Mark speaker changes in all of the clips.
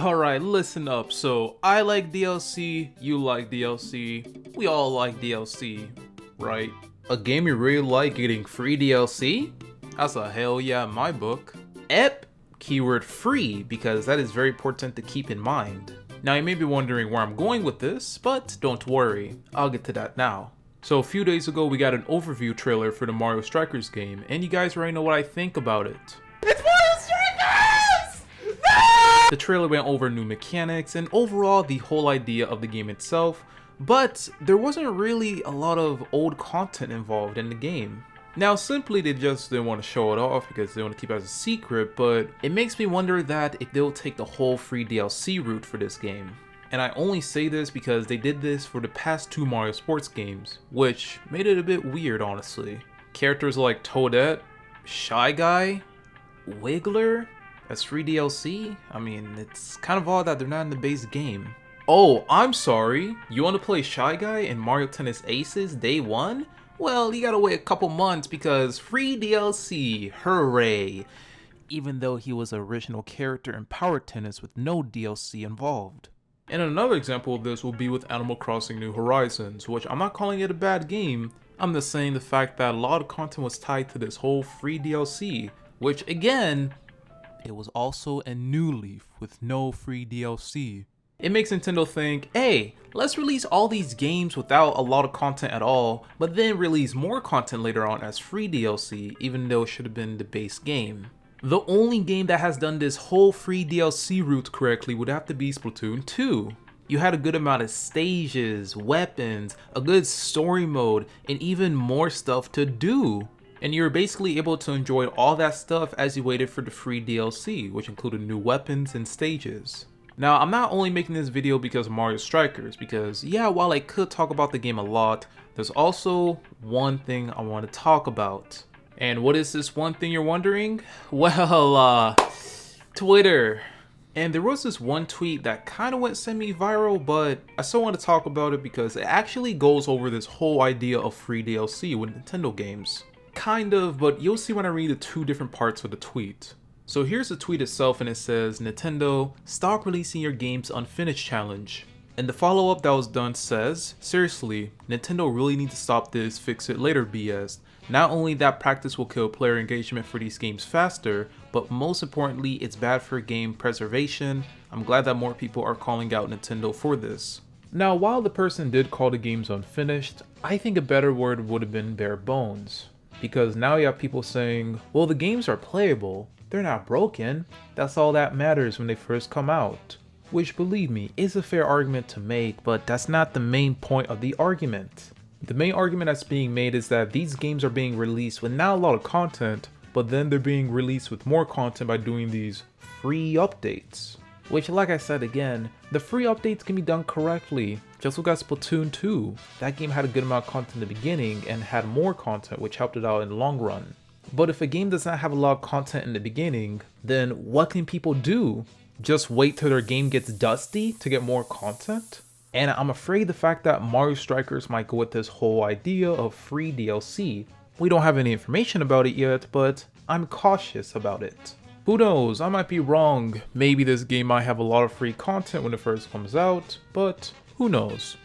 Speaker 1: Alright, listen up. So, I like DLC, you like DLC, we all like DLC, right? A game you really like getting free DLC? That's a hell yeah in my book. Ep, keyword free, because that is very important to keep in mind. Now you may be wondering where I'm going with this, but don't worry, I'll get to that now. So a few days ago we got an overview trailer for the Mario Strikers game, and you guys already know what I think about it.
Speaker 2: It's Mario Strikers!
Speaker 1: The trailer went over new mechanics and overall the whole idea of the game itself, but there wasn't really a lot of old content involved in the game. Now simply they just didn't want to show it off because they want to keep it as a secret, but it makes me wonder that if they'll take the whole free DLC route for this game. And I only say this because they did this for the past two Mario sports games, which made it a bit weird honestly. Characters like Toadette, Shy Guy, Wiggler, as free DLC? I mean, it's kind of odd that they're not in the base game. Oh, I'm sorry. You want to play Shy Guy in Mario Tennis Aces Day 1? Well, you gotta wait a couple months because free DLC, hooray! Even though he was an original character in Power Tennis with no DLC involved. And another example of this will be with Animal Crossing New Horizons, which I'm not calling it a bad game, I'm just saying the fact that a lot of content was tied to this whole free DLC, which again, it was also a new Leaf with no free DLC. It makes Nintendo think, hey, let's release all these games without a lot of content at all, but then release more content later on as free DLC, even though it should have been the base game. The only game that has done this whole free DLC route correctly would have to be Splatoon 2. You had a good amount of stages, weapons, a good story mode, and even more stuff to do. And you were basically able to enjoy all that stuff as you waited for the free DLC, which included new weapons and stages. Now, I'm not only making this video because of Mario Strikers, because yeah, while I could talk about the game a lot, there's also one thing I want to talk about. And what is this one thing you're wondering? Well, Twitter. And there was this one tweet that kind of went semi-viral, but I still want to talk about it because it actually goes over this whole idea of free DLC with Nintendo games. Kind of, but you'll see when I read the two different parts of the tweet. So here's the tweet itself and it says, Nintendo, stop releasing your games unfinished challenge. And the follow-up that was done says, seriously, Nintendo really needs to stop this fix it later BS. Not only that practice will kill player engagement for these games faster, but most importantly, it's bad for game preservation. I'm glad that more people are calling out Nintendo for this. Now, while the person did call the games unfinished, I think a better word would have been bare bones. Because now you have people saying, well, the games are playable. They're not broken. That's all that matters when they first come out. Which, believe me, is a fair argument to make, but that's not the main point of the argument. The main argument that's being made is that these games are being released with not a lot of content, but then they're being released with more content by doing these free updates. Which, like I said again, the free updates can be done correctly. Just look at Splatoon 2. That game had a good amount of content in the beginning and had more content which helped it out in the long run. But if a game does not have a lot of content in the beginning, then what can people do? Just wait till their game gets dusty to get more content? And I'm afraid the fact that Mario Strikers might go with this whole idea of free DLC. We don't have any information about it yet, but I'm cautious about it. Who knows, I might be wrong. Maybe this game might have a lot of free content when it first comes out, but who knows?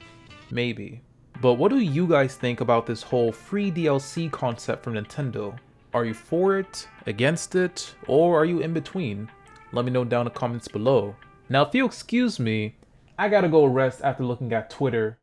Speaker 1: Maybe. But what do you guys think about this whole free DLC concept from Nintendo? Are you for it, against it, or are you in between? Let me know down in the comments below. Now if you'll excuse me, I gotta go rest after looking at Twitter